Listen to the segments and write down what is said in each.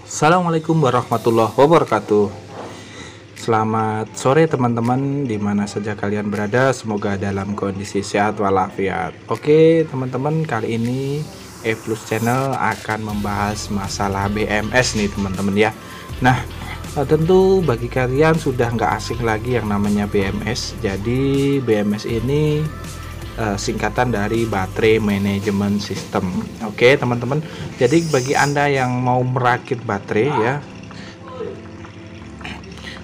Assalamualaikum warahmatullahi wabarakatuh. Selamat sore teman-teman, dimana saja kalian berada, semoga dalam kondisi sehat walafiat. Oke teman-teman, kali ini Eplus Channel akan membahas masalah BMS nih teman-teman ya. Nah, tentu bagi kalian sudah nggak asing lagi yang namanya BMS. Jadi BMS ini singkatan dari Baterai Management System. Oke teman-teman, jadi bagi Anda yang mau merakit baterai ya,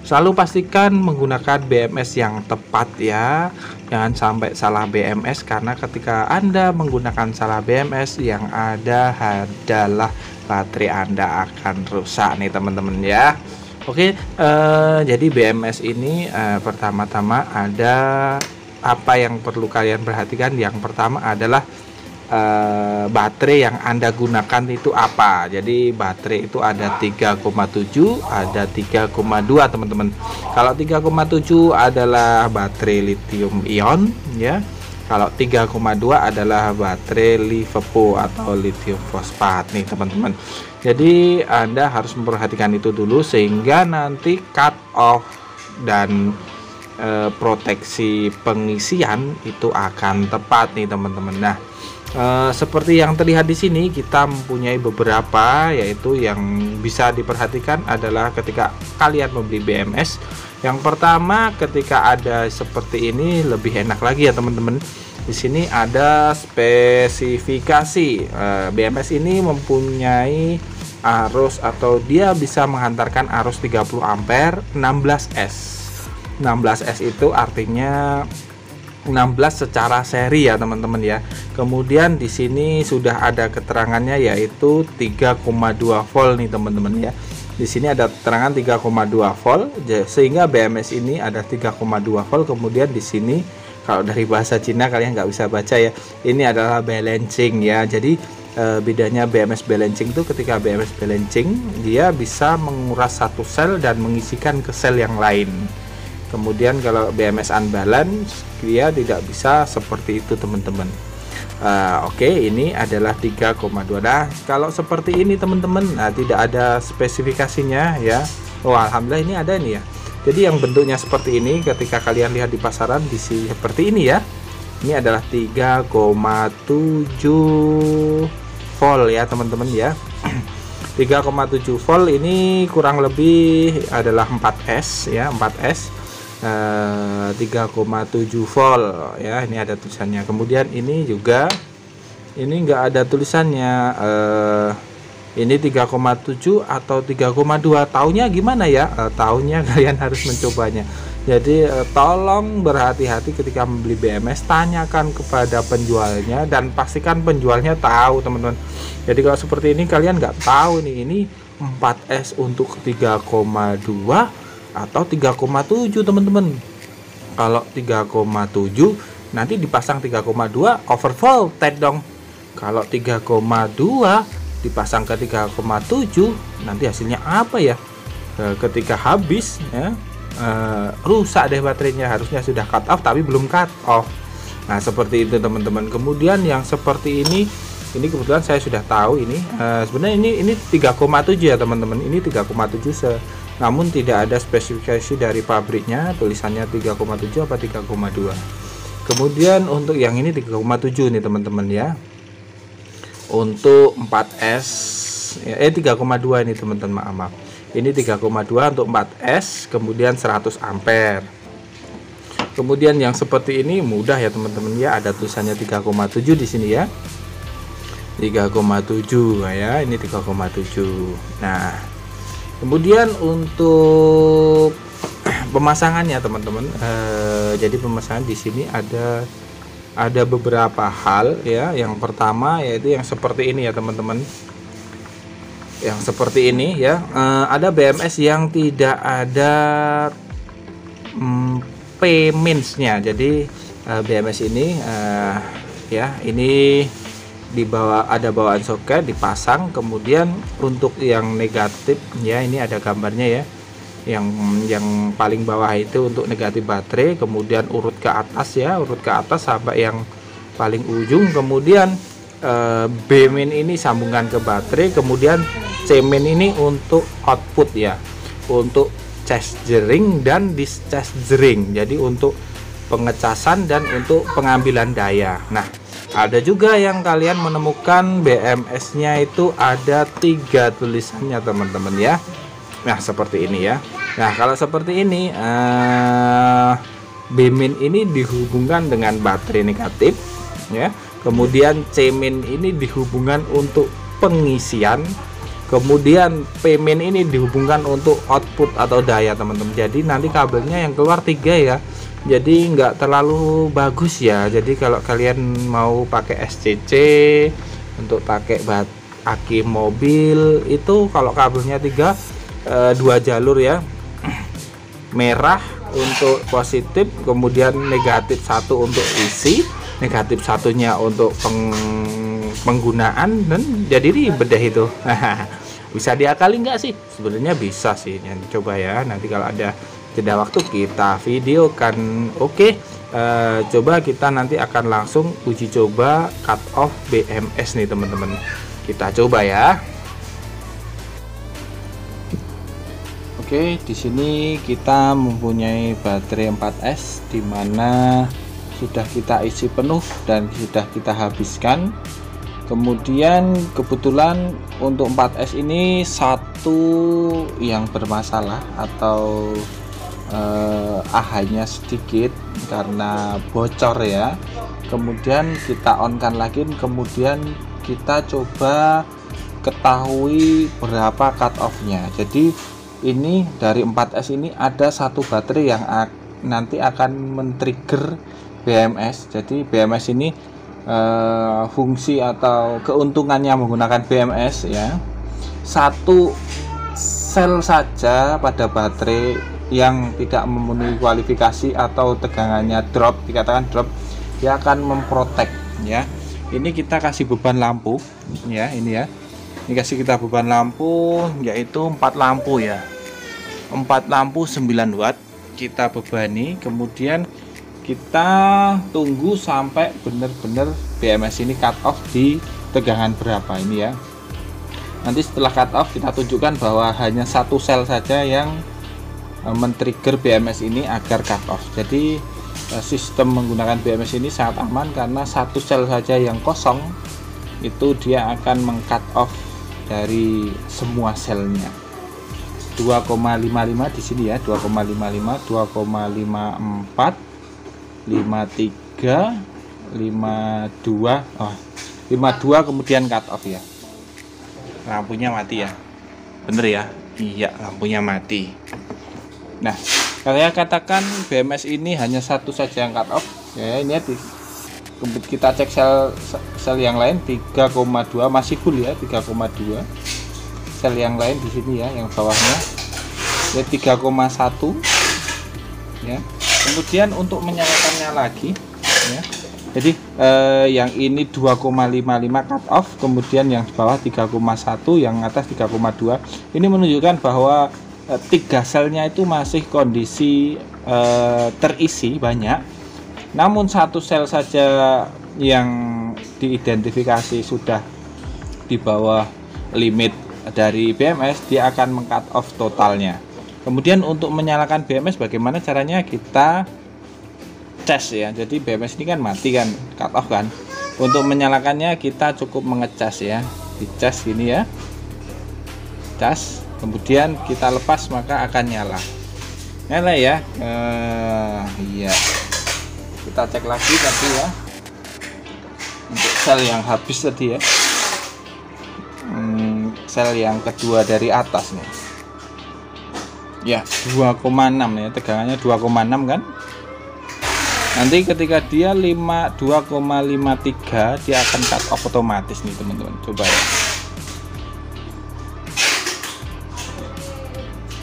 selalu pastikan menggunakan BMS yang tepat ya. Jangan sampai salah BMS, karena ketika Anda menggunakan salah BMS, yang ada adalah baterai Anda akan rusak nih teman-teman ya. Oke, jadi BMS ini pertama-tama ada apa yang perlu kalian perhatikan. Yang pertama adalah baterai yang Anda gunakan itu apa. Jadi baterai itu ada 3,7, ada 3,2 teman-teman. Kalau 3,7 adalah baterai lithium ion ya. Kalau 3,2 adalah baterai LiFePO atau lithium fosfat nih teman-teman. Jadi Anda harus memperhatikan itu dulu, sehingga nanti cut off dan proteksi pengisian itu akan tepat nih teman-teman. Nah, seperti yang terlihat di sini, kita mempunyai beberapa, yaitu yang bisa diperhatikan adalah ketika kalian membeli BMS. Yang pertama, ketika ada seperti ini lebih enak lagi ya teman-teman. Di sini ada spesifikasi. BMS ini mempunyai arus, atau dia bisa menghantarkan arus 30 ampere 16S. 16S itu artinya 16 secara seri ya teman-teman ya. Kemudian di sini sudah ada keterangannya, yaitu 3,2 volt nih teman-teman ya. Di sini ada keterangan 3,2 volt, sehingga BMS ini ada 3,2 volt. Kemudian di sini kalau dari bahasa Cina kalian nggak bisa baca ya, ini adalah balancing ya. Jadi bedanya BMS balancing itu, ketika BMS balancing dia bisa menguras satu sel dan mengisikan ke sel yang lain. Kemudian kalau BMS unbalance dia tidak bisa seperti itu teman-teman. Oke, ini adalah 3,2. Nah, kalau seperti ini teman-teman, tidak ada spesifikasinya ya. Oh, alhamdulillah ini ada nih ya. Jadi yang bentuknya seperti ini, ketika kalian lihat di pasaran di sini seperti ini ya. Ini adalah 3,7 volt ya teman-teman ya. 3,7 volt ini kurang lebih adalah 4S ya, 4S. 3,7 volt ya, ini ada tulisannya. Kemudian ini juga, ini enggak ada tulisannya. Ini 3,7 atau 3,2, taunya gimana ya? Taunya kalian harus mencobanya. Jadi tolong berhati-hati ketika membeli BMS, tanyakan kepada penjualnya dan pastikan penjualnya tahu teman-teman. Jadi kalau seperti ini kalian nggak tahu nih, ini 4S untuk 3,2 atau 3,7 teman-teman. Kalau 3,7 nanti dipasang 3,2 over voltage dong. Kalau 3,2 dipasang ke 3,7 nanti hasilnya apa ya? Ketika habis ya, rusak deh baterainya. Harusnya sudah cut off tapi belum cut off. Nah seperti itu teman-teman. Kemudian yang seperti ini kebetulan saya sudah tahu ini. Sebenarnya ini 3,7 ya teman-teman. Ini 3,7 namun tidak ada spesifikasi dari pabriknya, tulisannya 3,7 apa 3,2. Kemudian untuk yang ini 3,7 nih teman-teman ya. Untuk 4S ya, 3,2 ini teman-teman, maaf. Ini 3,2 untuk 4S, kemudian 100 ampere. Kemudian yang seperti ini mudah ya teman-teman ya, ada tulisannya 3,7 di sini ya. 3,7 ya, ini 3,7. Nah, kemudian untuk pemasangannya teman-teman, jadi pemasangan di sini ada beberapa hal ya. Yang pertama yaitu yang seperti ini ya teman-teman. Yang seperti ini ya, ada BMS yang tidak ada P-nya. Jadi BMS ini ya, ini di bawah ada bawaan soket dipasang. Kemudian untuk yang negatif ya, ini ada gambarnya ya, yang paling bawah itu untuk negatif baterai. Kemudian urut ke atas ya, urut ke atas sampai yang paling ujung. Kemudian BMIN ini sambungan ke baterai. Kemudian cemen ini untuk output ya, untuk cas jering dan discharge jering, jadi untuk pengecasan dan untuk pengambilan daya. Nah, ada juga yang kalian menemukan BMS nya itu ada 3 tulisannya teman-teman ya. Nah, seperti ini ya. Nah, kalau seperti ini B-min ini dihubungkan dengan baterai negatif ya. Kemudian C-min ini dihubungkan untuk pengisian. Kemudian P-min ini dihubungkan untuk output atau daya teman-teman. Jadi nanti kabelnya yang keluar 3 ya. Jadi nggak terlalu bagus ya. Jadi kalau kalian mau pakai SCC untuk pakai aki mobil itu, kalau kabelnya 2 jalur ya, merah untuk positif, kemudian negatif 1 untuk isi, negatif 1-nya untuk penggunaan, dan jadi ribet deh itu. Bisa diakali nggak sih? Sebenarnya bisa sih. Coba ya, nanti kalau ada jeda waktu kita videokan. Oke, coba kita nanti akan langsung uji coba cut off BMS nih teman-teman. Kita coba ya. Oke, di sini kita mempunyai baterai 4S di mana sudah kita isi penuh dan sudah kita habiskan. Kemudian kebetulan untuk 4S ini satu yang bermasalah atau AH-nya sedikit karena bocor ya. Kemudian kita on-kan lagi, kemudian kita coba ketahui berapa cut off-nya. Jadi ini dari 4S ini ada satu baterai yang nanti akan men-trigger BMS. Jadi BMS ini fungsi atau keuntungannya menggunakan BMS ya, satu sel saja pada baterai yang tidak memenuhi kualifikasi atau tegangannya drop, dikatakan drop, dia akan memprotek ya. Ini kita kasih beban lampu ya, ini ya, ini kasih kita beban lampu yaitu 4 lampu ya, 4 lampu 9 watt kita bebani. Kemudian kita tunggu sampai benar-benar BMS ini cut off di tegangan berapa ini ya. Nanti setelah cut off kita tunjukkan bahwa hanya satu sel saja yang men-trigger BMS ini agar cut off. Jadi sistem menggunakan BMS ini sangat aman karena satu sel saja yang kosong itu dia akan meng-cut off dari semua selnya. 2,55 di sini ya, 2,55, 2,54, 53, 52, 52 kemudian cut off ya. Lampunya mati ya, bener ya, iya lampunya mati. Nah, saya katakan BMS ini hanya satu saja yang cut off ya. Ini ya, kita cek sel yang lain 3,2 masih full ya, 3,2. Sel yang lain di sini ya, yang bawahnya ya 3,1 ya. Kemudian untuk menyalakannya lagi ya, jadi yang ini 2,55 cut off, kemudian yang di bawah 3,1, yang atas 3,2. Ini menunjukkan bahwa 3 selnya itu masih kondisi terisi banyak, namun satu sel saja yang diidentifikasi sudah di bawah limit dari BMS, dia akan meng-cut off totalnya. Kemudian untuk menyalakan BMS bagaimana caranya? Kita cas ya. Jadi BMS ini kan mati kan, cut off kan. Untuk menyalakannya kita cukup mengecas ya, dicas gini ya, cas. Kemudian kita lepas maka akan nyala ya. Iya, kita cek lagi tadi ya, untuk sel yang habis tadi ya, sel yang kedua dari atas nih ya, 2,6 ya, tegangannya 2,6 kan. Nanti ketika dia 2,53 dia akan cut off otomatis nih teman-teman. Coba ya,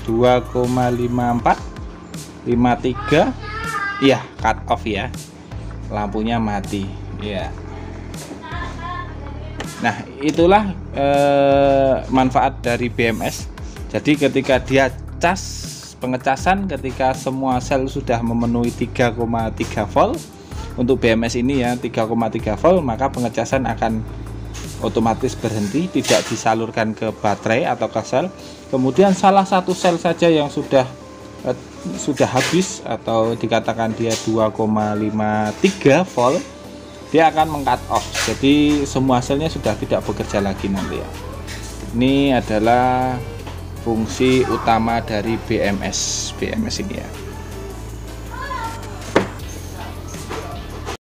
2,54, 53, iya cut off ya, lampunya mati ya. Nah, itulah manfaat dari BMS. Jadi ketika dia cas, pengecasan ketika semua sel sudah memenuhi 3,3 volt untuk BMS ini ya, 3,3 volt, maka pengecasan akan otomatis berhenti, tidak disalurkan ke baterai atau ke sel. Kemudian salah satu sel saja yang sudah habis atau dikatakan dia 2,53 volt, dia akan meng-cut off. Jadi semua selnya sudah tidak bekerja lagi nanti ya. Ini adalah fungsi utama dari BMS ini ya.